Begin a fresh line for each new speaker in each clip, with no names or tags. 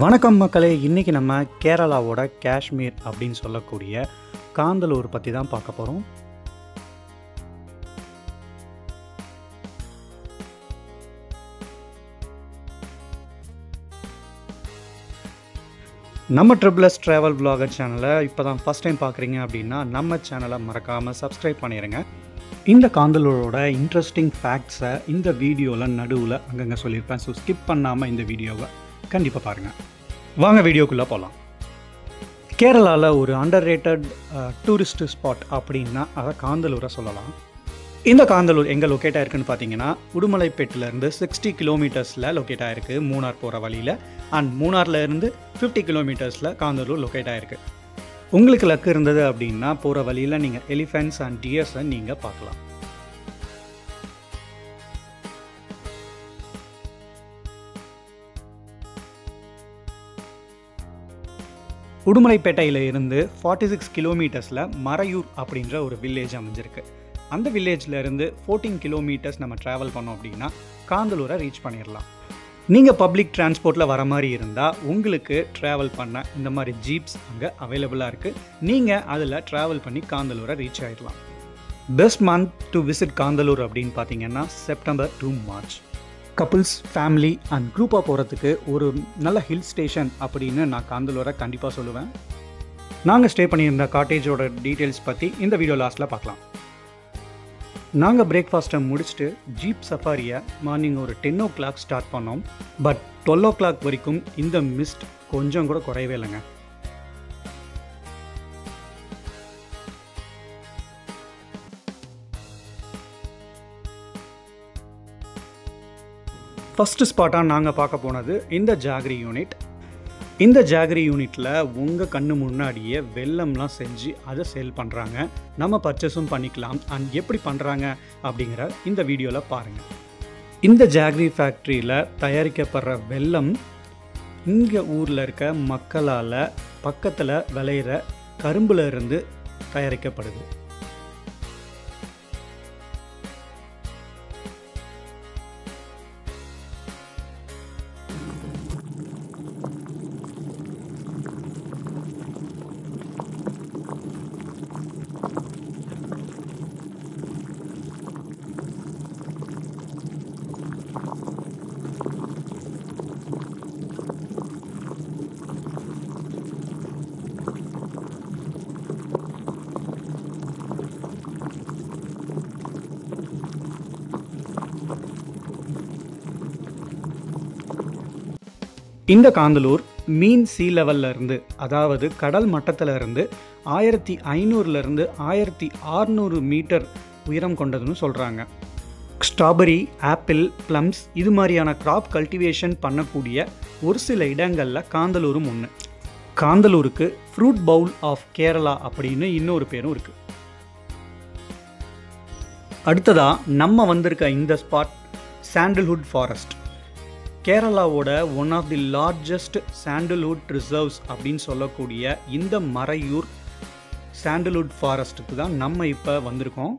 வணக்கம் மக்களே, இன்றைக்கி நம்ம கேரளாவோட காஷ்மீர் அப்படின்னு சொல்லக்கூடிய காந்தலூர் பற்றி தான் பார்க்க போகிறோம். நம்ம ட்ரிபிள்எஸ் ட்ராவல் விளாகர் சேனலை இப்போ தான் ஃபஸ்ட் டைம் பார்க்குறீங்க அப்படின்னா நம்ம சேனலை மறக்காமல் சப்ஸ்கிரைப் பண்ணிடுங்க. இந்த காந்தலூரோட இன்ட்ரெஸ்டிங் ஃபேக்ட்ஸை இந்த வீடியோவில் நடுவில் அங்கங்கே சொல்லியிருப்பேன். ஸோ ஸ்கிப் பண்ணாமல் இந்த வீடியோவை கண்டிப்பாக பாருங்கள். வாங்க வீடியோக்குள்ளே போகலாம். கேரளாவில் ஒரு அண்டர் ரேட்டட் டூரிஸ்ட் ஸ்பாட் அப்படின்னா அதை காந்தலூரை சொல்லலாம். இந்த காந்தலூர் எங்கே லொக்கேட் ஆகிருக்குன்னு பார்த்தீங்கன்னா, உடுமலைப்பேட்டிலேருந்து 60 கிலோமீட்டர்ஸில் லொக்கேட் ஆகிருக்கு மூணார் போகிற வழியில். அண்ட் மூணார்லேருந்து 50 கிலோமீட்டர்ஸில் காந்தலூர் லொக்கேட் ஆகிருக்கு. உங்களுக்கு லக்கு இருந்தது அப்படின்னா போகிற வழியில் நீங்கள் எலிஃபென்ட்ஸ் அண்ட் டியர்ஸை நீங்கள் பார்க்கலாம். உடுமலைப்பேட்டையில் இருந்து 46 கிலோமீட்டர்ஸில் மறையூர் அப்படின்ற ஒரு வில்லேஜ் அமைஞ்சிருக்கு. அந்த வில்லேஜில் இருந்து 14 கிலோமீட்டர்ஸ் நம்ம ட்ராவல் பண்ணோம் அப்படின்னா காந்தலூரை ரீச் பண்ணிடலாம். நீங்கள் பப்ளிக் டிரான்ஸ்போர்ட்டில் வர மாதிரி இருந்தால் உங்களுக்கு ட்ராவல் பண்ண இந்த மாதிரி ஜீப்ஸ் அங்கே அவைலபிளாக இருக்குது. நீங்கள் அதில் ட்ராவல் பண்ணி காந்தலூரை ரீச் ஆகிடலாம். Best month to visit Kanthalloor அப்படின்னு பார்த்தீங்கன்னா September to March. Couples, family and குரூப்பாக போகிறதுக்கு ஒரு நல்ல ஹில் ஸ்டேஷன் அப்படின்னு நான் காந்தலூரை கண்டிப்பாக சொல்லுவேன். நாங்கள் ஸ்டே பண்ணியிருந்த காட்டேஜோட டீட்டெயில்ஸ் பற்றி இந்த வீடியோ லாஸ்ட்டில் பார்க்கலாம். நாங்கள் பிரேக்ஃபாஸ்ட்டை முடிச்சுட்டு ஜீப் சஃபாரியை மார்னிங் ஒரு 10 o'clock ஸ்டார்ட் பண்ணோம். பட் 12 o'clock வரைக்கும் இந்த மிஸ்ட் கொஞ்சம் கூட குறையவே இல்லைங்க. ஃபஸ்ட்டு ஸ்பாட்டாக நாங்கள் பார்க்க போனது இந்த ஜாகரி யூனிட். இந்த ஜாகரி யூனிட்டில் உங்கள் கண்ணு முன்னாடியே வெல்லம்லாம் செஞ்சு அதை சேல் பண்ணுறாங்க. நம்ம பர்ச்சேஸும் பண்ணிக்கலாம். அண்ட் எப்படி பண்ணுறாங்க அப்படிங்கிற இந்த வீடியோவில் பாருங்கள். இந்த ஜாகரி ஃபேக்ட்ரியில் தயாரிக்கப்படுற வெல்லம் இங்கே ஊரில் இருக்க மக்களால் பக்கத்தில் விளையிற கரும்பில் இருந்து தயாரிக்கப்படுது. இந்த காந்தலூர் மீன் சீ லெவலில் இருந்து, அதாவது கடல் மட்டத்தில் இருந்து 1500லேருந்து 1600 மீட்டர் உயரம் கொண்டதுன்னு சொல்கிறாங்க. ஸ்ட்ராபெரி, ஆப்பிள், ப்ளம்ஸ் இது மாதிரியான கிராப் கல்டிவேஷன் பண்ணக்கூடிய ஒரு சில இடங்களில் காந்தலூரும் ஒன்று. காந்தலூருக்கு ஃப்ரூட் பவுல் ஆஃப் கேரளா அப்படின்னு இன்னொரு பேரும் இருக்குது. அடுத்ததாக நம்ம வந்திருக்க இந்த ஸ்பாட் சாண்டல்வுட் ஃபாரஸ்ட். கேரளாவோட one of the largest sandalwood reserves அப்படின்னு சொல்லக்கூடிய இந்த மறையூர் சாண்டல்வுட் ஃபாரஸ்ட்டுக்கு தான் நம்ம இப்போ வந்திருக்கோம்.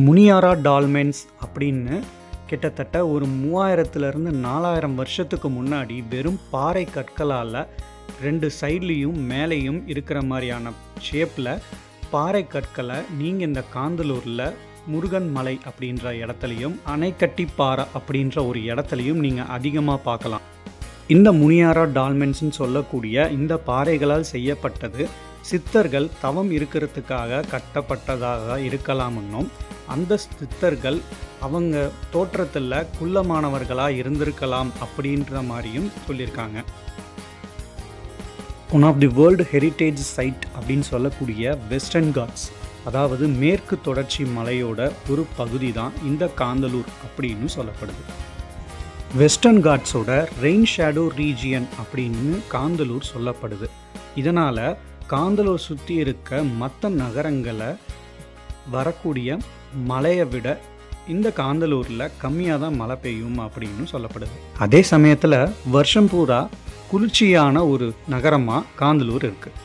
முனியாரா டால்மென்ஸ் அப்படின்னு கிட்டத்தட்ட ஒரு 3000லேருந்து 4000 வருஷத்துக்கு முன்னாடி வெறும் பாறை கற்களால் 2 சைட்லேயும் மேலேயும் இருக்கிற மாதிரியான ஷேப்பில் பாறை கற்களை நீங்கள் இந்த காந்தலூரில் முருகன் மலை அப்படின்ற இடத்துலையும் அணைக்கட்டிப்பாறை அப்படின்ற ஒரு இடத்துலையும் நீங்கள் அதிகமாக பார்க்கலாம். இந்த முனியாரா டால்மென்ஸ்ன்னு சொல்லக்கூடிய இந்த பாறைகளால் செய்யப்பட்டது சித்தர்கள் தவம் இருக்கிறதுக்காக கட்டப்பட்டதாக இருக்கலாம்னும், அந்த சித்தர்கள் அவங்க தோற்றத்தில் குள்ளமானவர்களாக இருந்திருக்கலாம் அப்படின்ற மாதிரியும் சொல்லியிருக்காங்க. One of the world heritage site அப்படின்னு சொல்லக்கூடிய வெஸ்டர்ன் காட்ஸ், அதாவது மேற்கு தொடர்ச்சி மலையோட ஒரு பகுதி தான் இந்த காந்தலூர் அப்படின்னு சொல்லப்படுது. வெஸ்டர்ன் காட்ஸோட ரெயின் ஷேடோ ரீஜியன் அப்படின்னு காந்தலூர் சொல்லப்படுது. இதனால் காந்தலூர் சுற்றி இருக்க மற்ற நகரங்களை வரக்கூடிய மழையை விட இந்த காந்தலூரில் கம்மியாக தான் மழை பெய்யும் அப்படின்னு சொல்லப்படுது. அதே சமயத்தில் வருஷம் பூரா குளிர்ச்சியான ஒரு நகரமாக காந்தலூர் இருக்குது.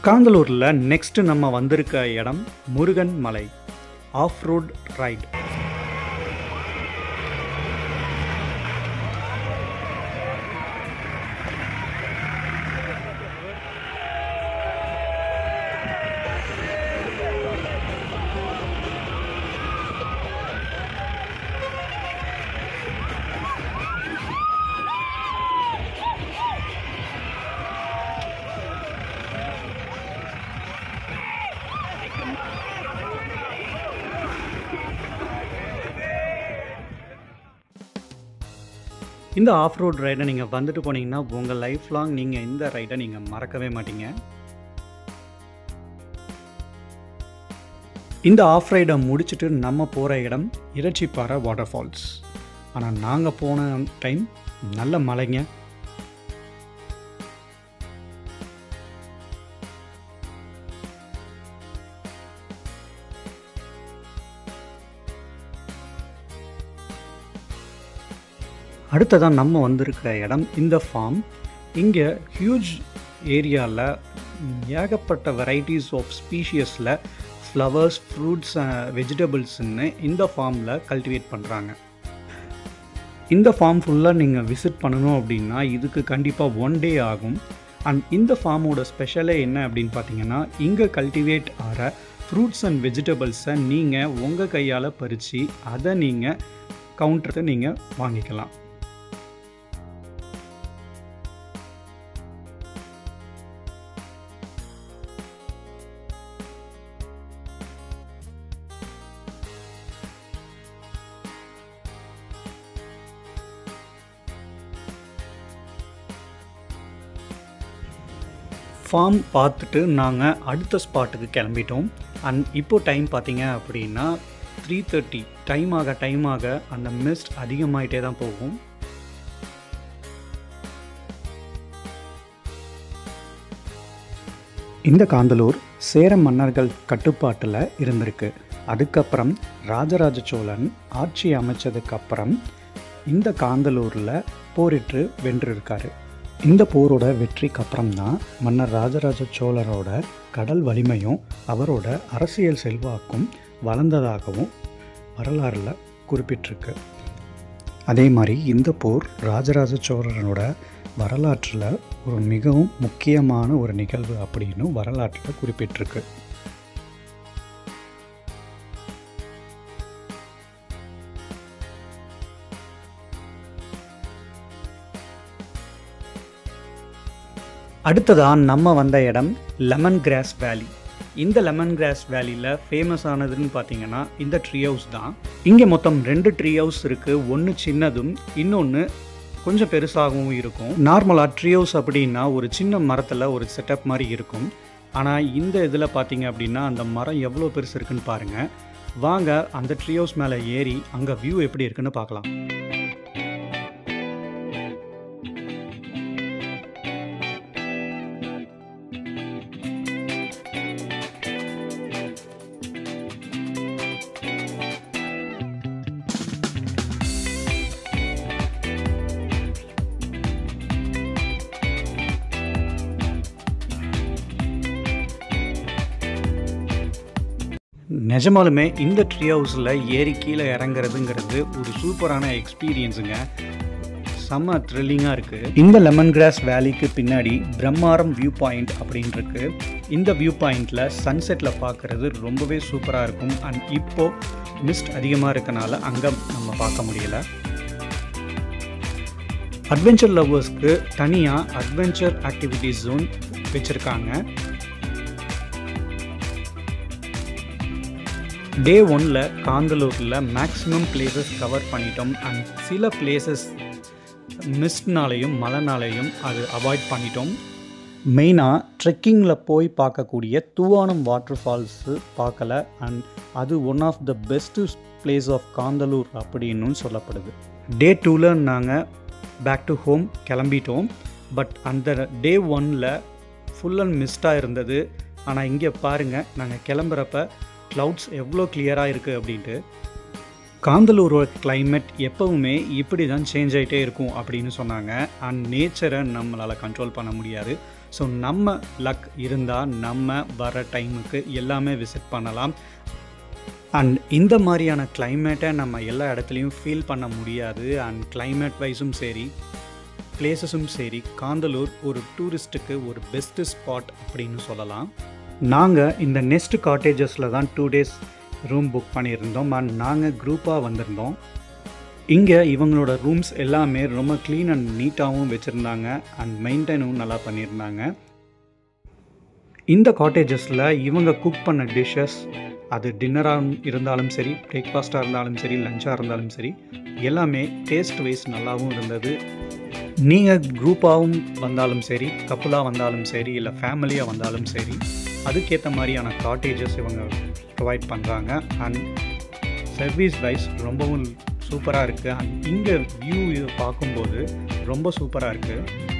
காந்தலூரில் நெக்ஸ்ட் நம்ம வந்திருக்க இடம் முருகன் மலை ஆஃப் ரோட் ரைடு. இந்த ஆஃப் ரோட் ரைடை நீங்கள் வந்துட்டு போனீங்கன்னா உங்கள் லைஃப் லாங் நீங்கள் இந்த ரைடை நீங்கள் மறக்கவே மாட்டீங்க. இந்த ஆஃப் ரைடை முடிச்சுட்டு நம்ம போகிற இடம் இறைச்சிப்பாறை வாட்டர் ஃபால்ஸ். ஆனால் நாங்கள் போன டைம் நல்ல மழைங்க. அடுத்ததான் நம்ம வந்திருக்கிற இடம் இந்த ஃபார்ம். இங்கே ஹியூஜ் ஏரியாவில் ஏகப்பட்ட வெரைட்டிஸ் ஆஃப் ஸ்பீஷியஸில் ஃப்ளவர்ஸ், ஃப்ரூட்ஸ், வெஜிடபிள்ஸ்ன்னு இந்த ஃபார்மில் கல்டிவேட் பண்ணுறாங்க. இந்த ஃபார்ம் ஃபுல்லாக நீங்கள் விசிட் பண்ணணும் அப்படின்னா இதுக்கு கண்டிப்பாக 1 day ஆகும். அண்ட் இந்த ஃபார்மோட ஸ்பெஷலே என்ன அப்படின்னு பார்த்தீங்கன்னா, இங்கே கல்டிவேட் ஆகிற ஃப்ரூட்ஸ் அண்ட் வெஜிடபிள்ஸை நீங்கள் உங்கள் கையால் பறித்து அதை நீங்கள் கவுண்டருக்கு நீங்கள் வாங்கிக்கலாம். ஃபார்ம் பார்த்துட்டு நாங்கள் அடுத்த ஸ்பாட்டுக்கு கிளம்பிட்டோம். அண்ட் இப்போது டைம் பார்த்தீங்க அப்படின்னா 3:30. டைம் ஆக அந்த மிஸ்ட் அதிகமாகிட்டே தான் போகும். இந்த காந்தலூர் சேர மன்னர்கள் கட்டுப்பாட்டில் இருந்திருக்கு. அதுக்கப்புறம் ராஜராஜ சோழன் ஆட்சி அமைச்சதுக்கப்புறம் இந்த காந்தலூரில் போரிட்டு வென்றிருக்காரு. இந்த போரோட வெற்றிக்கு அப்புறம் தான் மன்னர் ராஜராஜ சோழரோட கடல் வலிமையும் அவரோட அரசியல் செல்வாக்கும் வளர்ந்ததாகவும் வரலாறில் குறிப்பிட்டிருக்கு. அதே மாதிரி இந்த போர் ராஜராஜ சோழனோட வரலாற்றில் ஒரு மிகவும் முக்கியமான ஒரு நிகழ்வு அப்படின்னு வரலாற்றில் குறிப்பிட்டிருக்கு. அடுத்ததான் நம்ம வந்த இடம் லெமன் கிராஸ் வேலி. இந்த லெமன் கிராஸ் வேலியில் ஃபேமஸ் ஆனதுன்னு பார்த்தீங்கன்னா இந்த ட்ரீ ஹவுஸ் தான். இங்கே மொத்தம் 2 ட்ரீ ஹவுஸ் இருக்குது. ஒன்று சின்னதும் இன்னொன்று கொஞ்சம் பெருசாகவும் இருக்கும். நார்மலாக ட்ரீ ஹவுஸ் அப்படின்னா ஒரு சின்ன மரத்தில் ஒரு செட்டப் மாதிரி இருக்கும். ஆனால் இந்த இதில் பார்த்தீங்க அப்படின்னா அந்த மரம் எவ்வளோ பெருசு இருக்குன்னு பாருங்கள். வாங்க அந்த ட்ரீ ஹவுஸ் மேலே ஏறி அங்கே வியூ எப்படி இருக்குன்னு பார்க்கலாம். நிஜமாலுமே இந்த ட்ரீ ஹவுஸில் ஏறி கீழே இறங்குறதுங்கிறது ஒரு சூப்பரான எக்ஸ்பீரியன்ஸுங்க. செம்ம த்ரில்லிங்காக இருக்குது. இந்த லெமன் கிராஸ் வேலிக்கு பின்னாடி பிரம்மாரம் வியூ பாயிண்ட் அப்படின்னு இருக்கு. இந்த வியூ பாயிண்டில் சன்செட்டில் பார்க்குறது ரொம்பவே சூப்பராக இருக்கும். அண்ட் இப்போது மிஸ்ட் அதிகமாக இருக்கனால அங்கே நம்ம பார்க்க முடியலை. அட்வென்ச்சர் லவ்வர்ஸ்க்கு தனியாக அட்வென்ச்சர் ஆக்டிவிட்டிஸ் ஜோன் வச்சுருக்காங்க. டே 1ல் காந்தலூரில் மேக்ஸிமம் பிளேசஸ் கவர் பண்ணிட்டோம். அண்ட் சில பிளேசஸ் மிஸ்ட்னாலையும் மழைனாலையும் அது அவாய்ட் பண்ணிட்டோம். மெயினாக ட்ரெக்கிங்கில் போய் பார்க்கக்கூடிய தூவானம் வாட்டர் ஃபால்ஸு பார்க்கல. அண்ட் அது one of the best place of Kanthalloor அப்படின்னு சொல்லப்படுது. டே 2ல் நாங்கள் பேக் டு ஹோம் கிளம்பிட்டோம். பட் அந்த டே 1ல் ஃபுல் அண்ட் மிஸ்டாக இருந்தது. ஆனால் இங்கே பாருங்கள், நாங்கள் கிளம்புறப்ப க்ளவுட்ஸ் எவ்வளோ கிளியராக இருக்குது அப்படின்ட்டு. காந்தலூரோட கிளைமேட் எப்போவுமே இப்படி தான் சேஞ்ச் ஆகிட்டே இருக்கும் அப்படின்னு சொன்னாங்க. அண்ட் நேச்சரை நம்மளால் கண்ட்ரோல் பண்ண முடியாது. ஸோ நம்ம லக் இருந்தால் நம்ம வர டைமுக்கு எல்லாமே விசிட் பண்ணலாம். அண்ட் இந்த மாதிரியான கிளைமேட்டை நம்ம எல்லா இடத்துலையும் ஃபீல் பண்ண முடியாது. அண்ட் கிளைமேட் வைஸும் சரி, பிளேசஸும் சரி, காந்தலூர் ஒரு டூரிஸ்ட்டுக்கு ஒரு பெஸ்ட்டு ஸ்பாட் அப்படின்னு சொல்லலாம். நாங்கள் இந்த நெஸ்ட் காட்டேஜஸில் தான் 2 days ரூம் புக் பண்ணியிருந்தோம். அண்ட் நாங்கள் குரூப்பாக வந்திருந்தோம். இங்கே இவங்களோட ரூம்ஸ் எல்லாமே ரொம்ப க்ளீன் அண்ட் நீட்டாகவும் வச்சுருந்தாங்க. அண்ட் மெயின்டைனும் நல்லா பண்ணியிருந்தாங்க. இந்த காட்டேஜஸில் இவங்க குக் பண்ண டிஷ்ஷஸ், அது டின்னராக இருந்தாலும் சரி, பிரேக்ஃபாஸ்ட்டாக இருந்தாலும் சரி, லஞ்சாக இருந்தாலும் சரி, எல்லாமே டேஸ்ட் வைஸ் நல்லாவும் இருந்தது. நீங்கள் குரூப்பாகவும் வந்தாலும் சரி, கப்புளாக வந்தாலும் சரி, இல்லை ஃபேமிலியாக வந்தாலும் சரி, அதுக்கேற்ற மாதிரியான காட்டேஜஸ் இவங்க ப்ரொவைட் பண்ணுறாங்க. அண்ட் சர்வீஸ் வைஸ் ரொம்பவும் சூப்பராக இருக்குது. அண்ட் இங்கே வியூ பார்க்கும்போது ரொம்ப சூப்பராக இருக்குது.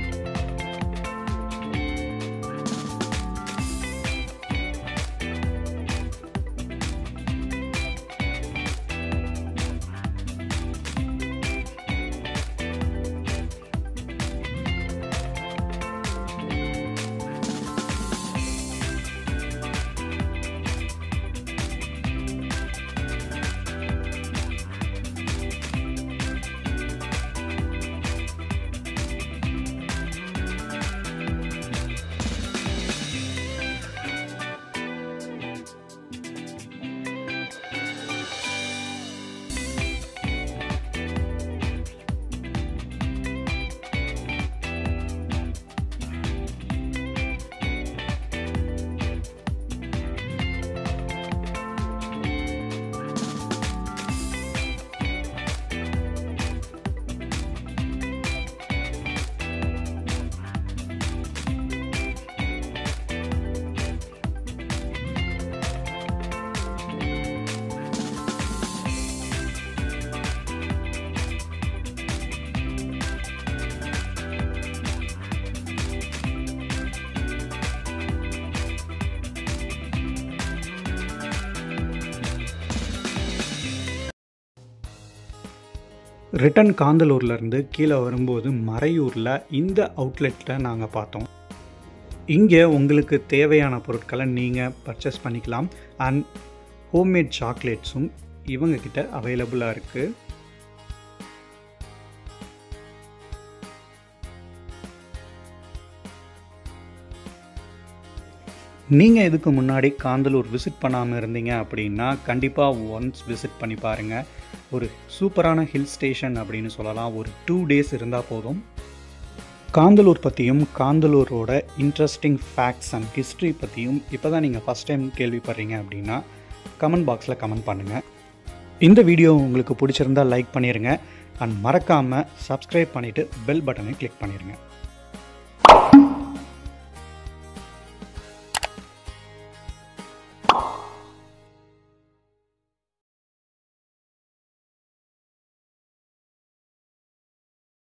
ரிட்டன் காந்தலூர்லேருந்து கீழே வரும்போது மறையூரில் இந்த அவுட்லெட்டில் நாங்கள் பார்த்தோம். இங்கே உங்களுக்கு தேவையான பொருட்களை நீங்கள் பர்ச்சேஸ் பண்ணிக்கலாம். அண்ட் ஹோம்மேட் சாக்லேட்ஸும் இவங்கக்கிட்ட அவைலபிளாக இருக்குது. நீங்கள் இதுக்கு முன்னாடி காந்தலூர் விசிட் பண்ணாமல் இருந்தீங்க அப்படின்னா கண்டிப்பாக ஒன்ஸ் விசிட் பண்ணி பாருங்கள். ஒரு சூப்பரான ஹில் ஸ்டேஷன் அப்படின்னு சொல்லலாம். ஒரு 2 days இருந்தால் போதும். காந்தலூர் பற்றியும் காந்தலூரோட இன்ட்ரெஸ்டிங் ஃபேக்ட்ஸ் அண்ட் ஹிஸ்ட்ரி பற்றியும் இப்போ தான் நீங்கள் ஃபஸ்ட் டைம் கேள்விப்படுறீங்க அப்படின்னா கமெண்ட் பாக்ஸில் கமெண்ட் பண்ணுங்கள். இந்த வீடியோ உங்களுக்கு பிடிச்சிருந்தால் லைக் பண்ணிடுங்க. அண்ட் மறக்காமல் சப்ஸ்கிரைப் பண்ணிவிட்டு பெல் பட்டனை கிளிக் பண்ணிடுங்க.